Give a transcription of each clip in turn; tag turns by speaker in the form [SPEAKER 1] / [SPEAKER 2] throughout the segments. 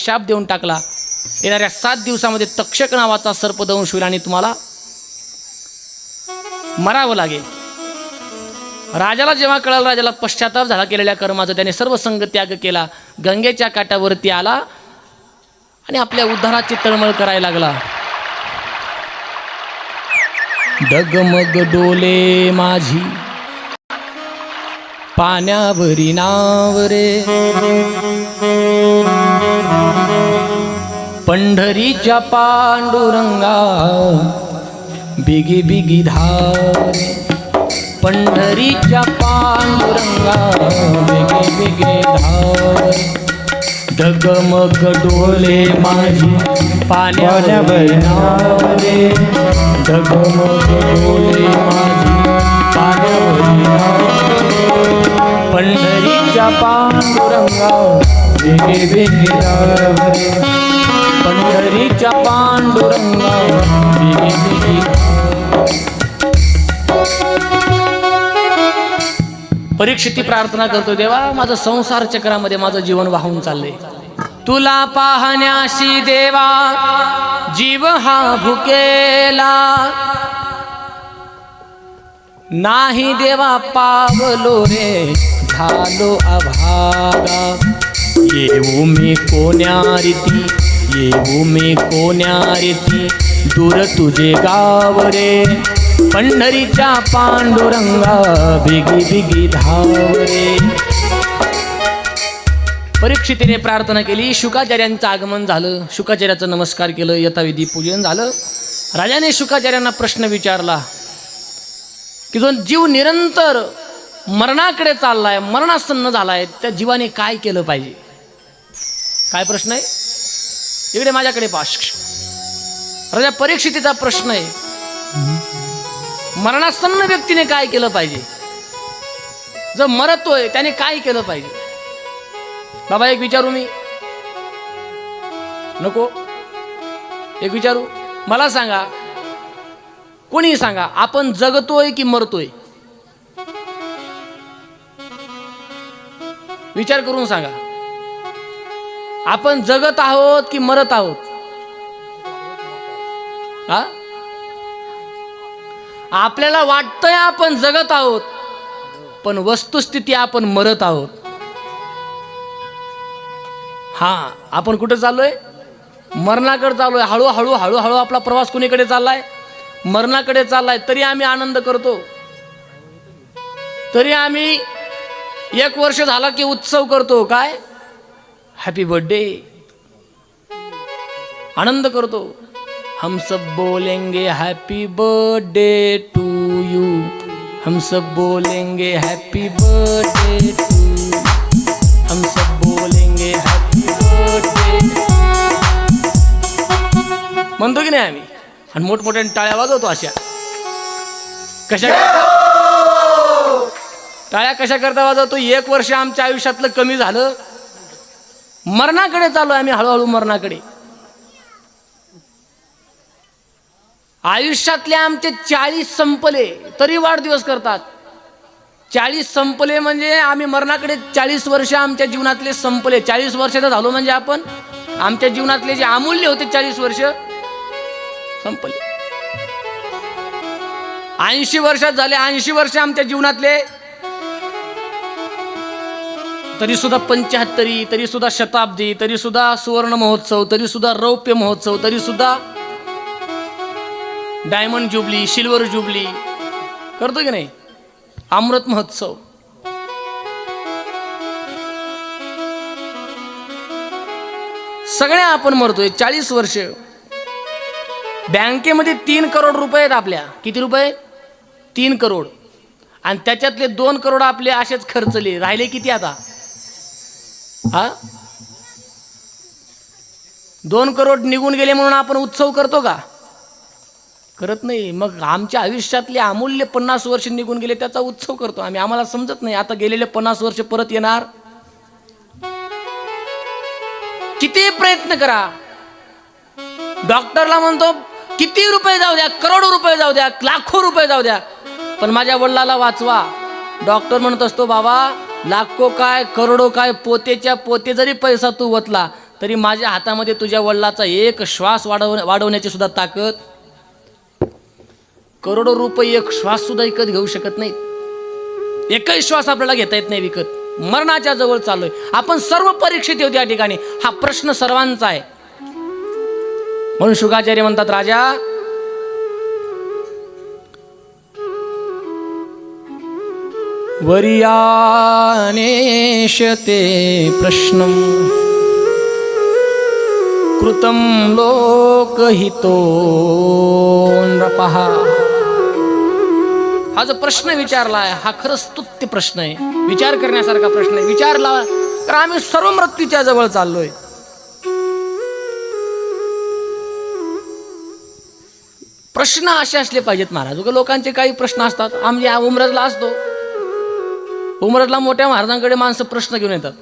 [SPEAKER 1] शाप देऊन टाकला, येणाऱ्या 7 दिवसामध्ये तक्षक नावाचा सर्पदंश होईल आणि तुम्हाला मरावं लागेल. राजाला जेव्हा कळालं, राजाला पश्चाताप झाला केलेल्या कर्माचा, त्याने सर्व संग त्याग केला, गंगेच्या काठावरती आला आणि आपल्या उद्धाराची तळमळ करायला लागला. डगमग डोले माझी पाण्यावरी नाव रे, पंढरीच्या पांडुरंगा बिगी बिगी धार, पंढरीच्या पांडुरंगा बिगी बिगी धार. डगमग डोले माझी पाण्यावरी नाव रे, डगमग डोले माझी पाण्यावरी नाव, पंढरीच्या पांडुरंगा बिगी बिगी धार, पंढरीच्या पांडुरंगा बिगी बिगी धार. परीक्षिती प्रार्थना करतो, देवा माझं संसार चक्रामध्ये माझं जीवन वाहून चाललंय, तुला पाहण्याशी देवा जीव हा भुकेला, नाही देवा पावलो रे झालो अभागा. येऊ मी कोण्या रीती, येऊ मी कोण्या रीती, दूर तुझे गाव रे, पंढरीच्या पांडुरंगा बिगी बिगी धाव रे. परीक्षितीने प्रार्थना केली, शुकाचार्यांचं आगमन झालं, शुकाचार्याचं नमस्कार केलं, यथाविधी पूजन झालं. राजाने शुकाचार्यांना प्रश्न विचारला की जो जीव निरंतर मरणाकडे चाललाय, मरणासन्न झालाय, त्या जीवाने काय केलं पाहिजे? काय प्रश्न आहे? इकडे माझ्याकडे पाश. राजा परीक्षितीचा प्रश्न आहे, मरणासन्न व्यक्तीने काय केलं पाहिजे? जर मरतोय त्याने काय केलं पाहिजे? बाबा एक विचारू मी? नको, एक विचारू? मला सांगा, कोणी सांगा, आपण जगतोय की मरतोय? विचार करून सांगा, आपण जगत आहोत की मरत आहोत? हा, आपल्याला वाटतंय आपण जगत आहोत, पण वस्तुस्थिती आपण मरत आहोत. हा, आपण कुठे चाललोय? मरणाकडे चाललोय. हळूहळू हळूहळू आपला प्रवास कुणीकडे चाललाय? मरणाकडे चाललाय. तरी आम्ही आनंद करतो, तरी आम्ही 1 वर्ष झाला की उत्सव करतो. काय? हॅपी बर्थडे, आनंद करतो. हम सब बोलेंगे हैप्पी बर्थडे टू यू, हम सब बोलेंगे हैप्पी बर्थडे टू यू, हम सब बोलेंगे हैप्पी बर्थडे. म्हणतो की नाही आम्ही? आणि मोठमोठ्याने टाळ्या वाजवतो. अशा कशा टाळ्या कशा करता वाजवतो? 1 वर्ष आमच्या आयुष्यातलं कमी झालं, मरणाकडे चालू आम्ही, हळूहळू मरणाकडे. आयुष्यातले आमचे 40 संपले तरी वाढदिवस करतात. 40 संपले म्हणजे आम्ही मरणाकडे, 40 वर्ष आमच्या जीवनातले संपले. 40 वर्षाचा झालो म्हणजे आपण आमच्या जीवनातले जे अमूल्य होते 40 वर्ष संपले. 80 वर्षात झाले, 80 वर्ष आमच्या जीवनातले, तरी सुद्धा 75, तरी सुद्धा शताब्दी, तरी सुद्धा सुवर्ण महोत्सव, तरी सुद्धा रौप्य महोत्सव, तरी सुद्धा डायमंड जुबली, सिल्वर जुबली करतो की नाही? अमृत महोत्सव. सगळे आपण मरतोय. 40 वर्ष. बँकेमध्ये 3 करोड रुपये आहेत आपल्या. किती रुपये? 3 करोड. आणि त्याच्यातले 2 करोड आपले असेच खर्चले. राहिले किती आता? हा, 2 करोड निघून गेले म्हणून आपण उत्सव करतो का? करत नाही. मग आमच्या आयुष्यातले अमूल्य 50 वर्ष निघून गेले त्याचा उत्सव करतो आम्ही. आम्हाला समजत नाही आता गेलेले 50 वर्ष परत येणार. किती प्रयत्न करा. डॉक्टरला म्हणतो किती रुपये जाऊ द्या, करोडो रुपये जाऊ द्या, लाखो रुपये जाऊ द्या, पण माझ्या वडिलाला वाचवा. डॉक्टर म्हणत असतो बाबा लाखो काय करोडो काय, पोतेच्या पोते जरी पैसा तू वतला तरी माझ्या हातामध्ये तुझ्या वडिलाचा एक श्वास वाढवण्याची सुद्धा ताकद, करोडो रुपये एक श्वास सुद्धा विकत घेऊ शकत नाही. एकही श्वास आपल्याला घेता येत नाही विकत. मरणाच्या जवळ चाललोय आपण, सर्व परीक्षित होते या ठिकाणी. हा प्रश्न सर्वांचा आहे. म्हणून शुकाचार्य म्हणतात, राजा वर्यानेशते प्रश्नम कृतं लोकहितो नृपः. हा जो प्रश्न विचारलाय हा खरंच स्तुत्य प्रश्न आहे, विचार करण्यासारखा प्रश्न आहे. विचारला तर आम्ही सर्व मृत्यूच्या जवळ चाललोय. प्रश्न असे असले पाहिजेत महाराज. लोकांचे काही प्रश्न असतात. आम्ही उमरजला असतो, उमरजला मोठ्या महाराजांकडे माणसं प्रश्न घेऊन येतात.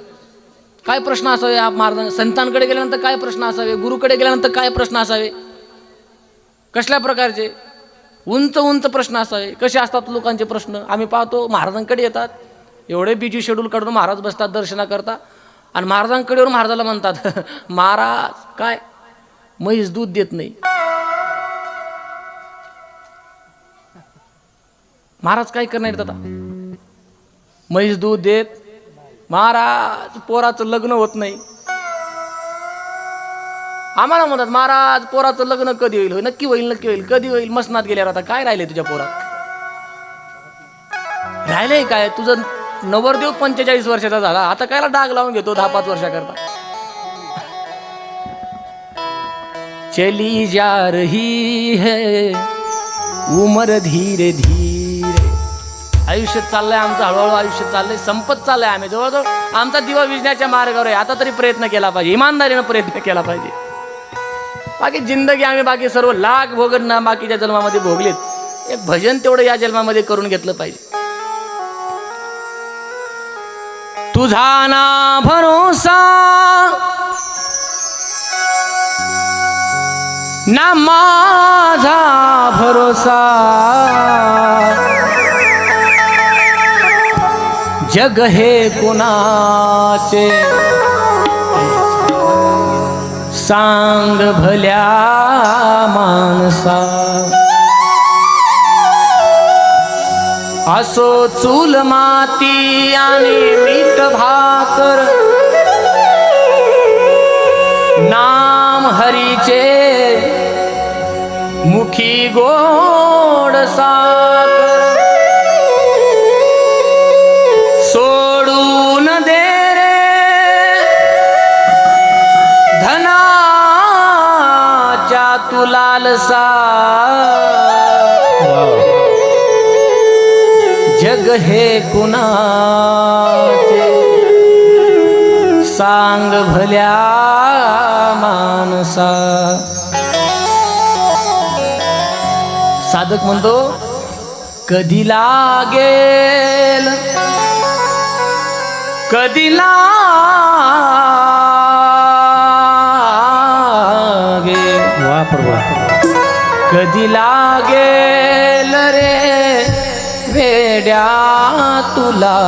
[SPEAKER 1] काय प्रश्न असावे महाराज, संतांकडे गेल्यानंतर काय प्रश्न असावे, गुरुकडे गेल्यानंतर काय प्रश्न असावे, कसल्या प्रकारचे उंच उंच प्रश्न असावे. कसे असतात लोकांचे प्रश्न आम्ही पाहतो. महाराजांकडे येतात, एवढे बिजी शेड्यूल काढून महाराज बसतात दर्शना करता, आणि महाराजांकडे येऊन महाराजाला म्हणतात, महाराज काय म्हैस दूध देत नाही. महाराज काय करणार आता, म्हैस दूध देत, महाराज पोराचं लग्न होत नाही. आम्हाला म्हणतात, महाराज पोराचं लग्न कधी होईल, नक्की होईल, नक्की होईल, कधी होईल. मसनात गेल्यावर आता काय राहिले तुझ्या पोरात, राहिलंय काय तुझं नवरदेव 45 वर्षाचा झाला, आता कायला डाग लावून घेतो 10-5 वर्षाकरता. चली जा रही है उमर धीरे धीरे. आयुष्य चाललंय आमचं, हळूहळू आयुष्य चाललंय, संपत चाललंय. आम्ही जवळजवळ आमचा दिवा विझण्याच्या मार्गावर आहे. आता तरी प्रयत्न केला पाहिजे, इमानदारीनं प्रयत्न केला पाहिजे. बाकी जिंदगी आम्ही बाकी सर्व लाख भोगना बाकीच्या जन्मामध्ये भोगलेत. एक भजन तेवढं या जन्मामध्ये करून घेतलं पाहिजे. तुझा ना भरोसा ना माझा भरोसा, जग हे कुणाचे सांग भल्या माणसा. असो चूल माती आणि मीठ भाकर, नाम हरीचे मुखी गोड साकर. सोडून दे रे धनाच्या तू लालसा, जग हे कुणाचे सांग भल्या माणसा. साधक म्हणतो, कधी लागेल कधी लागेल, कधी लागेल रे वेड्या तुला,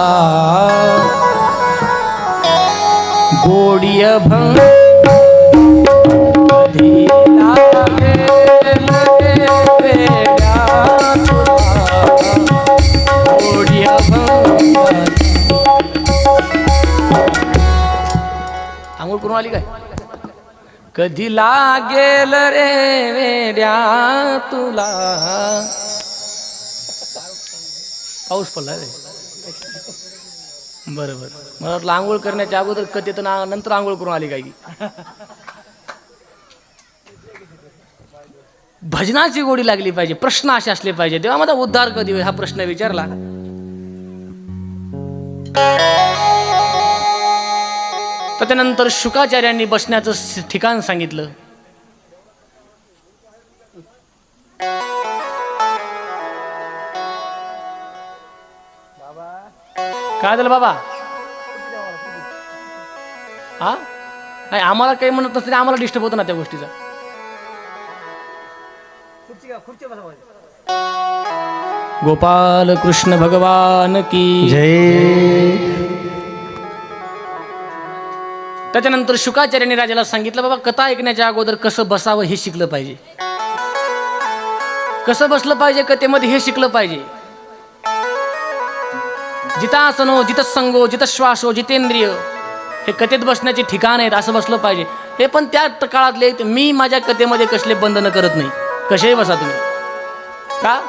[SPEAKER 1] गोडी अभंग कधी लागेल रे वेड्या तुला, गोडी अभंग. आंघोळ करून आली काय? कधी लागेल रे वेड्या तुला. पाऊस पडला रे, बरोबर. मला वाटलं आंघोळ करण्याच्या अगोदर कधीत नंतर आंघोळ करून आली काय. भजनाची गोडी लागली पाहिजे, प्रश्न असे असले पाहिजे. तेव्हा माझा उद्धार कधी होईल हा प्रश्न विचारला. तर त्यानंतर शुकाचार्यांनी बसण्याचं ठिकाण सांगितलं. काय झालं बाबा? हा नाही, आम्हाला काही म्हणत नसतं, आम्हाला डिस्टर्ब होतं ना त्या गोष्टीचा. गोपाल कृष्ण भगवान की जय. त्याच्यानंतर शुकाचार्यांनी राजाला सांगितलं, बाबा कथा ऐकण्याच्या अगोदर कसं बसावं हे शिकलं पाहिजे, कसं बसलं पाहिजे कथेमध्ये हे शिकलं पाहिजे. जितासनो जितसंगो जितश्वासो जितेंद्रिय हे कथेत बसण्याचे ठिकाण आहेत, असं बसलं पाहिजे. हे पण त्या काळातले. मी माझ्या कथेमध्ये कसले बंधनं करत नाही, कसेही बसा तुम्ही, का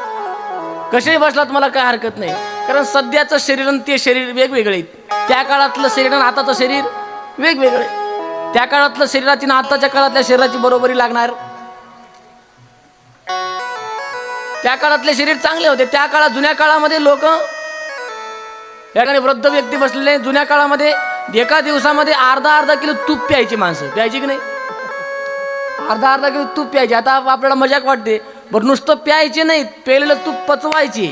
[SPEAKER 1] कसेही बसला तुम्हाला काय हरकत नाही. कारण सध्याचं शरीर आणि ते शरीर वेगवेगळे आहेत. त्या काळातलं शरीर आणि आताचं शरीर वेगवेगळे. त्या काळातलं शरीराची ना आताच्या काळातल्या शरीराची बरोबरी लागणार. त्या काळातले शरीर चांगले होते. त्या काळात जुन्या काळामध्ये लोक याकडे वृद्ध व्यक्ती बसलेले, जुन्या काळामध्ये एका दिवसामध्ये अर्धा किलो तूप प्यायची माणसं, प्यायची की नाही, अर्धा किलो तूप प्यायचे. आता आपल्याला मजाक वाटते, बरं नुसतं प्यायचे नाही, प्यायलेलं तूप पचवायचे.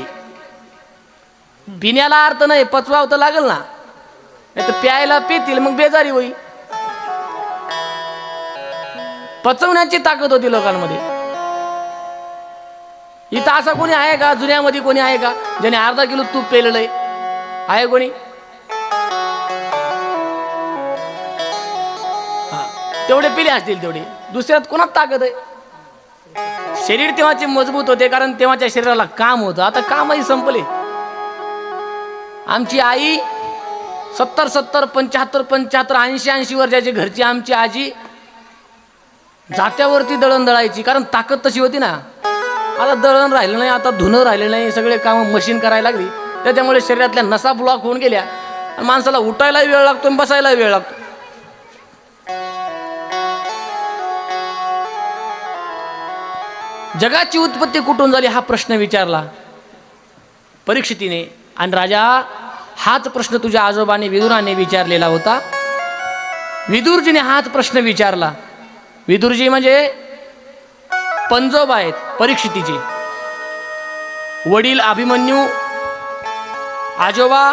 [SPEAKER 1] पिण्याला अर्थ नाही, पचवावं तर लागेल ना, नाही तर प्यायला पितील मग बेजारी होईल. पचवण्याची ताकद होती लोकांमध्ये. इथं असा कोणी आहे का, जुन्यामध्ये कोणी आहे का ज्याने अर्धा किलो तूप पेलेलं आहे कोणी? तेवढे पिले असतील तेवढे. दुसऱ्यात कोणात ताकद आहे? शरीर तेव्हाचे मजबूत होते, कारण तेव्हाच्या शरीराला काम होतं. आता कामही संपले. आमची आई 70 75 80 वर्षाची घरची आमची आजी जात्यावरती दळण दळायची, कारण ताकद तशी होती ना. आता दळण राहिलं नाही, आता धुणं राहिलं नाही, सगळे काम मशीन करायला लागली. त्याच्यामुळे शरीरातल्या नसा ब्लॉक होऊन गेल्या आणि माणसाला उठायलाही वेळ लागतो आणि बसायलाही वेळ लागतो. जगाची उत्पत्ती कुठून झाली हा प्रश्न विचारला परीक्षितीने. आणि राजा, हाच प्रश्न तुझ्या आजोबाने विदुराने विचारलेला होता. विदुरजीने हाच प्रश्न विचारला. विदुरजी म्हणजे पंजोबा आहेत परीक्षितीचे. वडील अभिमन्यू, आजोबा